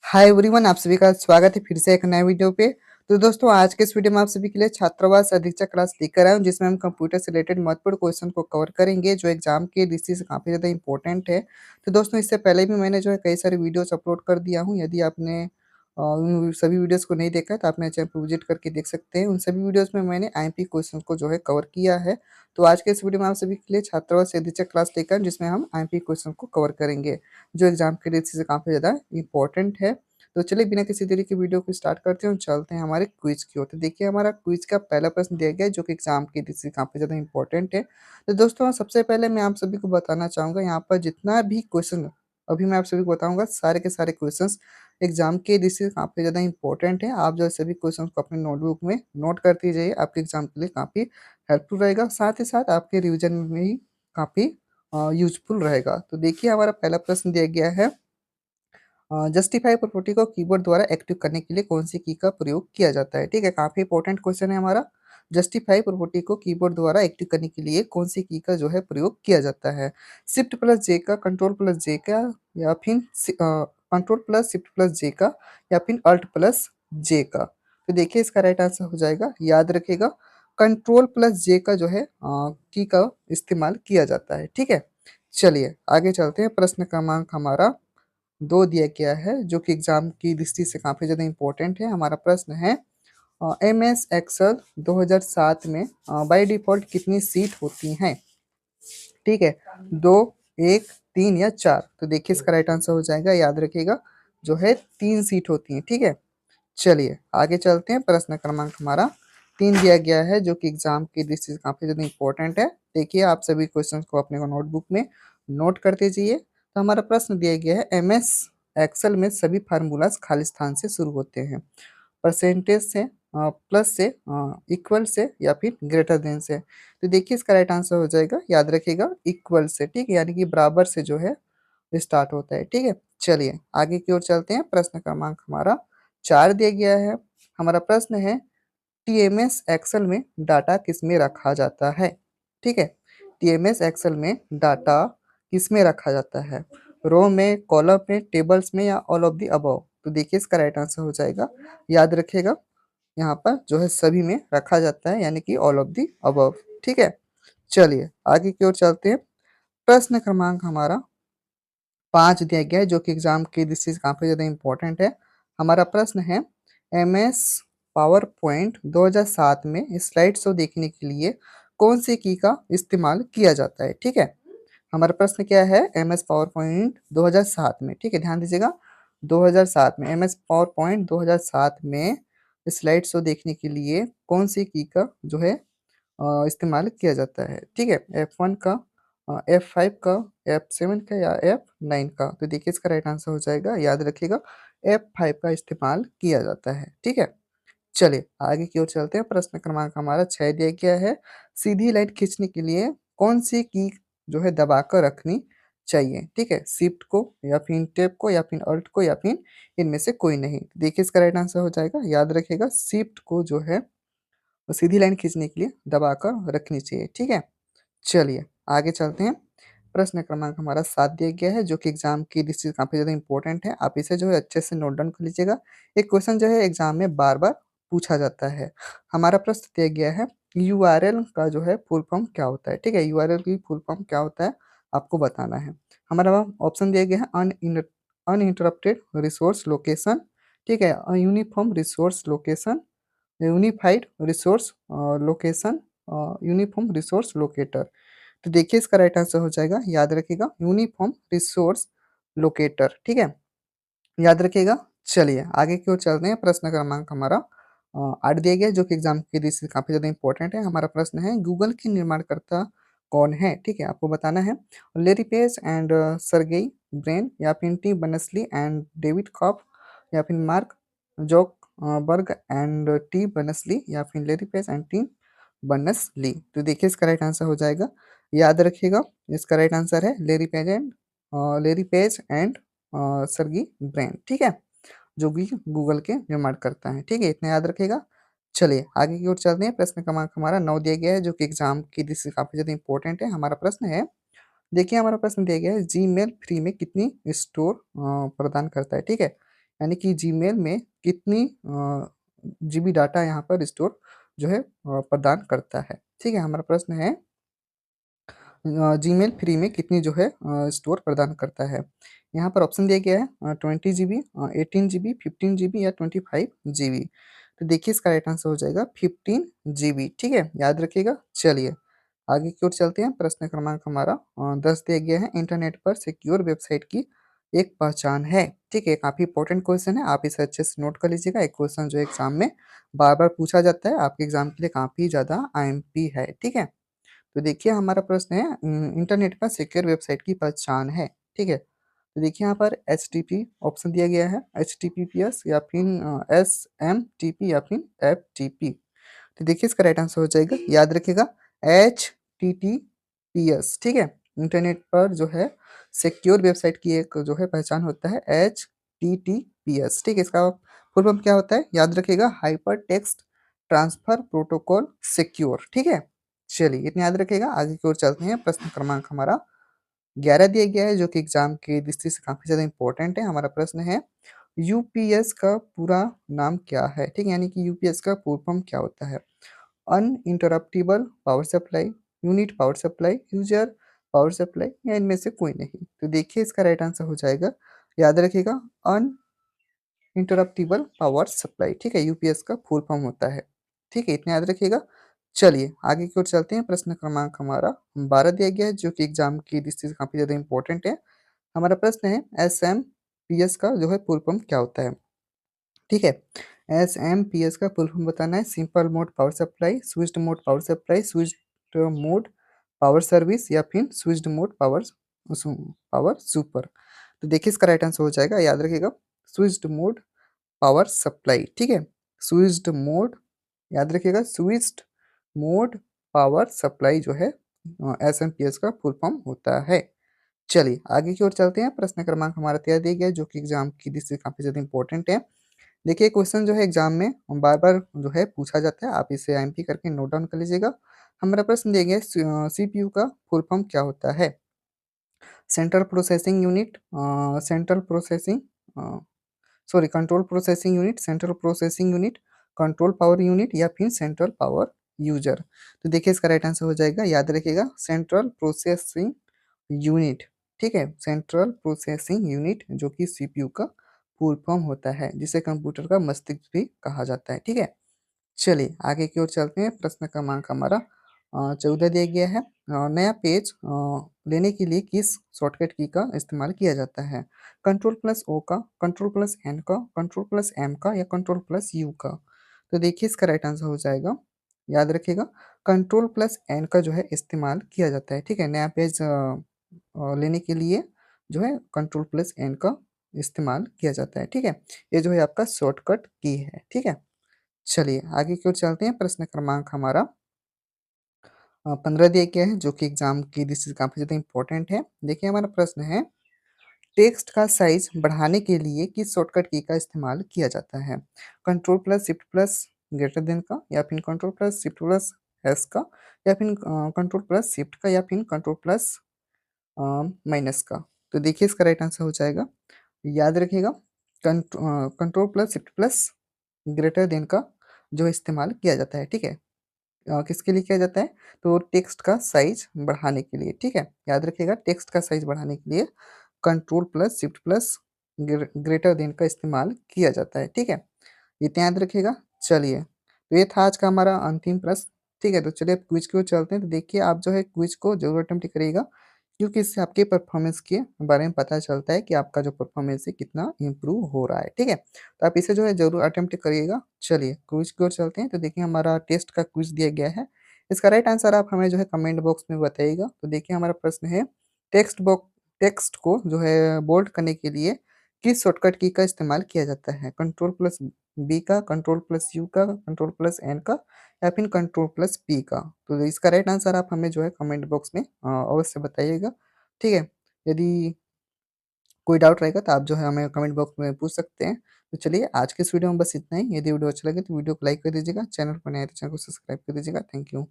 Hi everyone, आप सभी का स्वागत है फिर से एक नए वीडियो पे। तो दोस्तों, आज के इस वीडियो में आप सभी के लिए छात्रावास अधीक्षक क्लास लेकर आए हूं, जिसमें हम कंप्यूटर से रिलेटेड महत्वपूर्ण क्वेश्चन को कवर करेंगे जो एग्जाम के दृष्टि से काफ़ी ज़्यादा इंपॉर्टेंट है। तो दोस्तों, इससे पहले भी मैंने जो है कई सारे वीडियोस अपलोड कर दिया हूँ। यदि आपने उन सभी वीडियोस को नहीं देखा है तो आप मेरे चैनल पर विजिट करके देख सकते हैं। उन सभी वीडियोस में मैंने आईएमपी क्वेश्चन को जो है कवर किया है। तो आज के इस वीडियो में आप सभी के लिए छात्रावास अधीक्षक क्लास लेकर आए हैं, जिसमें हम आईएमपी क्वेश्चन को कवर करेंगे जो एग्जाम के दृष्टि से काफ़ी ज़्यादा इंपॉर्टेंट है। तो चलिए बिना किसी देरी के वीडियो को स्टार्ट करते हैं और चलते हैं हमारे क्विज की ओर। तो देखिए, हमारा क्विज का पहला प्रश्न दिया गया है जो कि एग्जाम की दृष्टि से काफ़ी ज़्यादा इंपॉर्टेंट है। तो दोस्तों, सबसे पहले मैं आप सभी को बताना चाहूँगा, यहाँ पर जितना भी क्वेश्चन अभी मैं आप सभी को बताऊँगा, सारे के सारे क्वेश्चंस एग्जाम के दृष्टि से काफ़ी ज़्यादा इंपॉर्टेंट है। आप जो है सभी क्वेश्चन को अपने नोटबुक में नोट करते जाइए, आपके एग्जाम के लिए काफ़ी हेल्पफुल रहेगा। साथ ही साथ आपके रिविजन में भी काफ़ी यूजफुल रहेगा। तो देखिए, हमारा पहला प्रश्न दिया गया है, जस्टिफाई प्रॉपर्टी को कीबोर्ड द्वारा एक्टिव करने के लिए कौन सी की का प्रयोग किया जाता है। ठीक है, काफी इंपॉर्टेंट क्वेश्चन है हमारा। जस्टिफाई प्रॉपर्टी को कीबोर्ड द्वारा एक्टिव करने के लिए कौन सी की का जो है प्रयोग किया जाता है। शिफ्ट प्लस जे का, कंट्रोल प्लस जे का, या फिर कंट्रोल प्लस शिफ्ट प्लस जे का, या फिर अल्ट प्लस जे का। तो देखिए, इसका राइट आंसर हो जाएगा, याद रखिएगा, कंट्रोल प्लस जे का जो है की का इस्तेमाल किया जाता है। ठीक है, चलिए आगे चलते हैं। प्रश्न क्रमांक हमारा 2 दिया गया है जो कि एग्जाम की दृष्टि से काफ़ी ज़्यादा इंपॉर्टेंट है। हमारा प्रश्न है, एमएस एक्सेल 2007 में बाय डिफ़ॉल्ट कितनी सीट होती हैं? ठीक है, 2, 1, 3 या 4। तो देखिए, इसका राइट आंसर हो जाएगा, याद रखिएगा, जो है 3 सीट होती हैं। ठीक है, चलिए आगे चलते हैं। प्रश्न क्रमांक हमारा 3 दिया गया है जो कि एग्जाम की दृष्टि से काफ़ी ज़्यादा इंपॉर्टेंट है। देखिए, आप सभी क्वेश्चंस को अपने को नोटबुक में नोट करते जाइए। तो हमारा प्रश्न दिया गया है, एमएस एक्सेल में सभी फार्मूलाज खाली स्थान से शुरू होते हैं। परसेंटेज से, प्लस से, इक्वल से, या फिर ग्रेटर देन से। तो देखिए, इसका राइट आंसर हो जाएगा, याद रखिएगा, इक्वल से। ठीक है, यानी कि बराबर से जो है स्टार्ट होता है। ठीक है, चलिए आगे की ओर चलते हैं। प्रश्न क्रमांक हमारा 4 दिया गया है। हमारा प्रश्न है, टीएमएस एक्सेल में डाटा किसमें रखा जाता है। ठीक है, टीएमएस एक्सेल में डाटा किसमें रखा जाता है, रो में, कॉलम में, टेबल्स में, या ऑल ऑफ द अबव। तो देखिए, इसका राइट आंसर हो जाएगा, याद रखिएगा, यहाँ पर जो है सभी में रखा जाता है, यानी कि ऑल ऑफ द अबव। ठीक है, चलिए आगे की ओर चलते हैं। प्रश्न क्रमांक हमारा 5 दिया गया है जो कि एग्जाम की दृष्टि से काफ़ी ज़्यादा इंपॉर्टेंट है। हमारा प्रश्न है, एमएस पावर पॉइंट 2007 में स्लाइड शो देखने के लिए कौन सी की का इस्तेमाल किया जाता है। ठीक है, हमारा प्रश्न क्या है, एमएस पावर पॉइंट 2007 में। ठीक है, ध्यान दीजिएगा, 2007 में एमएस पावर पॉइंट 2007 में स्लाइड शो देखने के लिए कौन सी की का जो है इस्तेमाल किया जाता है। ठीक है, F1 का, F5 का, F7 का, या F9 का। तो देखिए, इसका राइट आंसर हो जाएगा, याद रखिएगा, F5 का इस्तेमाल किया जाता है। ठीक है, चलिए आगे की ओर चलते हैं। प्रश्न क्रमांक हमारा 6 दिया गया है, सीधी लाइन खींचने के लिए कौन सी की जो है दबाकर रखनी चाहिए। ठीक है, शिफ्ट को, या फिर टेप को, या फिर अल्ट को, या फिर इनमें से कोई नहीं। देखिए, इसका राइट आंसर हो जाएगा, याद रखिएगा, शिफ्ट को जो है वो सीधी लाइन खींचने के लिए दबाकर रखनी चाहिए। ठीक है, चलिए आगे चलते हैं। प्रश्न क्रमांक हमारा 7 दिया गया है जो कि एग्जाम की दृष्टि से काफ़ी ज़्यादा इंपॉर्टेंट है। आप इसे जो है अच्छे से नोट डाउन कर लीजिएगा। एक क्वेश्चन जो है एग्जाम में बार-बार पूछा जाता है। हमारा प्रश्न दिया गया है, यूआरएल का जो है फुल फॉर्म क्या होता है। ठीक है, यूआरएल की फुल फॉर्म क्या होता है, आपको बताना है। हमारा ऑप्शन दिया गया है, अनइंटरप्टेड रिसोर्स लोकेशन। ठीक है, uniform resource location, unified resource location, uniform resource locator. तो देखिए, इसका राइट आंसर हो जाएगा, याद रखिएगा, यूनिफॉर्म रिसोर्स लोकेटर। ठीक है, याद रखिएगा। चलिए आगे की ओर चलते हैं। प्रश्न क्रमांक हमारा 8 दिया गया है जो कि एग्जाम की दृष्टि से काफ़ी ज़्यादा इंपॉर्टेंट है। हमारा प्रश्न है, गूगल की निर्माणकर्ता कौन है। ठीक है, आपको बताना है, Larry Page and Sergey Brin, या फिर टी बर्नर्स-ली एंड डेविड कॉफ, या फिर Mark Zuckerberg and T Berners Lee, या फिर Larry Page and T Berners Lee. तो देखिए, इसका राइट आंसर हो जाएगा, याद रखिएगा, इसका राइट आंसर है लेरी पेज एंड सर्गी ब्रेन। ठीक है, जो कि गूगल के निर्माण करता है। ठीक है, इतना याद रखिएगा। चलिए आगे की ओर चलते हैं। प्रश्न क्रमांक हमारा 9 दिया गया है जो कि एग्जाम की दृष्टि से काफ़ी ज़्यादा इंपॉर्टेंट है। हमारा प्रश्न है, देखिए, हमारा प्रश्न दिया गया है, जीमेल फ्री में कितनी स्टोर प्रदान करता है। ठीक है, यानी कि जीमेल में कितनी जीबी डाटा यहाँ पर स्टोर जो है प्रदान करता है। ठीक है, हमारा प्रश्न है जीमेल फ्री में कितनी जो है स्टोर प्रदान करता है। यहाँ पर ऑप्शन दिया गया है 20 जीबी, 18 जीबी, 15 जीबी या 25 जीबी। तो देखिए इसका राइट आंसर हो जाएगा 15 जीबी। ठीक है, याद रखिएगा। चलिए आगे की ओर चलते हैं। प्रश्न क्रमांक हमारा 10 दिया गया है, इंटरनेट पर सिक्योर वेबसाइट की एक पहचान है। ठीक है, काफी इंपॉर्टेंट क्वेश्चन है, आप इसे अच्छे से नोट कर लीजिएगा। एक क्वेश्चन जो एग्जाम में बार बार पूछा जाता है, आपके एग्जाम के लिए काफी ज्यादा आईएमपी है। ठीक है, तो देखिए हमारा प्रश्न है इंटरनेट पर सिक्योर वेबसाइट की पहचान है। ठीक है, तो देखिए यहाँ पर एचटीटीपी ऑप्शन दिया गया है, एचटीटीपीएस या फिर एसएमटीपी या फिर एफटीपी। तो देखिए इसका राइट आंसर हो जाएगा, याद रखिएगा, एचटीटीपीएस। ठीक है, इंटरनेट पर जो है सिक्योर वेबसाइट की एक जो है पहचान होता है एचटीटीपीएस। ठीक है, इसका फुल फॉर्म क्या होता है, याद रखिएगा, hyper text transfer protocol secure. ठीक है, चलिए इतना याद रखिएगा। आगे की ओर चलते हैं। प्रश्न क्रमांक हमारा 11 दिया गया है, जो कि एग्जाम की दृष्टि से काफी ज्यादा इंपॉर्टेंट है। हमारा प्रश्न है यूपीएस का पूरा नाम क्या है। ठीक है, यानी कि यूपीएस का फुल फॉर्म क्या होता है। Uninterruptible power supply, unit power supply, user power supply या इनमें से कोई नहीं। तो देखिए इसका राइट आंसर हो जाएगा, याद रखिएगा, अनइंटरप्टिबल पावर सप्लाई। ठीक है, यूपीएस का फुल फॉर्म होता है। ठीक है, इतना याद रखिएगा। चलिए आगे की ओर चलते हैं। प्रश्न क्रमांक हमारा 12 दिया गया है, जो कि एग्जाम की दृष्टि से काफी ज्यादा इंपॉर्टेंट है। हमारा प्रश्न है एसएमपीएस का जो है फुल फॉर्म क्या होता है। ठीक है, एसएमपीएस का फुल फॉर्म बताना है, simple mode power supply, switched mode power supply, switched mode power service या फिर switched mode power power super. तो देखिए इसका राइट आंसर हो जाएगा, याद रखिएगा, स्विच्ड मोड पावर सप्लाई। ठीक है, स्विच्ड मोड, याद रखिएगा, स्विच्ड मोड पावर सप्लाई जो है एसएमपीएस का फुल फॉर्म होता है। चलिए आगे की ओर चलते हैं। प्रश्न क्रमांक हमारा 13 दिया गया है, जो कि एग्जाम की दृष्टि से काफी ज्यादा इंपॉर्टेंट है। देखिए क्वेश्चन जो है एग्जाम में बार बार जो है पूछा जाता है, आप इसे आईएमपी करके नोट डाउन कर लीजिएगा। हमारा प्रश्न दिया गया है सीपीयू का फुल फॉर्म क्या होता है। Central processing unit, central processing sorry control processing unit, central processing unit, control power unit या फिर सेंट्रल पावर यूजर। तो देखिए इसका राइट आंसर हो जाएगा, याद रखिएगा, सेंट्रल प्रोसेसिंग यूनिट। ठीक है, सेंट्रल प्रोसेसिंग यूनिट जो कि सीपीयू का फुल फॉर्म होता है, जिसे कंप्यूटर का मस्तिष्क भी कहा जाता है। ठीक है, चलिए आगे की ओर चलते हैं। प्रश्न क्रमांक हमारा 14 दिया गया है, नया पेज लेने के लिए किस शॉर्टकट की का इस्तेमाल किया जाता है। कंट्रोल प्लस ओ का, कंट्रोल प्लस एन का, कंट्रोल प्लस एम का या कंट्रोल प्लस यू का। तो देखिए इसका राइट आंसर हो जाएगा, याद रखिएगा, कंट्रोल प्लस एन का जो है इस्तेमाल किया जाता है। ठीक है, नया पेज लेने के लिए जो है कंट्रोल प्लस एन का इस्तेमाल किया जाता है। ठीक है, ये जो है आपका शॉर्टकट की है। ठीक है, चलिए आगे की ओर चलते हैं। प्रश्न क्रमांक हमारा 15 दिया गया है, जो कि एग्जाम की दृष्टि से काफी ज्यादा इंपॉर्टेंट है। देखिए हमारा प्रश्न है टेक्स्ट का साइज बढ़ाने के लिए किस शॉर्टकट की का इस्तेमाल किया जाता है। Control plus shift plus greater than का या फिर control plus shift plus S का या फिर कंट्रोल प्लस शिफ्ट का या फिर कंट्रोल प्लस माइनस का। तो देखिए इसका राइट आंसर हो जाएगा, याद रखिएगा, control plus shift plus greater than का जो इस्तेमाल किया जाता है। ठीक है, किसके लिए किया जाता है, तो टेक्स्ट का साइज बढ़ाने के लिए। ठीक है, याद रखिएगा, टेक्स्ट का साइज बढ़ाने के लिए control plus shift plus greater than का इस्तेमाल किया जाता है। ठीक है, इतना याद रखिएगा। चलिए, तो ये था आज का हमारा अंतिम प्रश्न। ठीक है, तो चलिए अब क्विज की ओर चलते हैं। तो देखिए आप जो है क्विज को जरूर अटेम्प्ट करिएगा, क्योंकि इससे आपके परफॉर्मेंस के बारे में पता चलता है कि आपका जो परफॉर्मेंस है कितना इम्प्रूव हो रहा है। ठीक है, तो आप इसे जो है जरूर अटेम्प्ट करिएगा। चलिए क्विज की ओर चलते हैं। तो देखिए हमारा टेस्ट का क्विज दिया गया है, इसका राइट आंसर आप हमें जो है कमेंट बॉक्स में बताइएगा। तो देखिए हमारा प्रश्न है टेक्स्ट को जो है बोल्ड करने के लिए किस शॉर्टकट की का इस्तेमाल किया जाता है। कंट्रोल प्लस बी का, कंट्रोल प्लस यू का, कंट्रोल प्लस एन का या फिर कंट्रोल प्लस पी का। तो इसका राइट आंसर आप हमें जो है कमेंट बॉक्स में अवश्य बताइएगा। ठीक है, यदि कोई डाउट रहेगा तो आप जो है हमें कमेंट बॉक्स में पूछ सकते हैं। तो चलिए आज के इस वीडियो में बस इतना ही। यदि वीडियो अच्छा लगे तो वीडियो को लाइक कर दीजिएगा, चैनल पर नए हैं तो चैनल को सब्सक्राइब कर दीजिएगा। Thank you.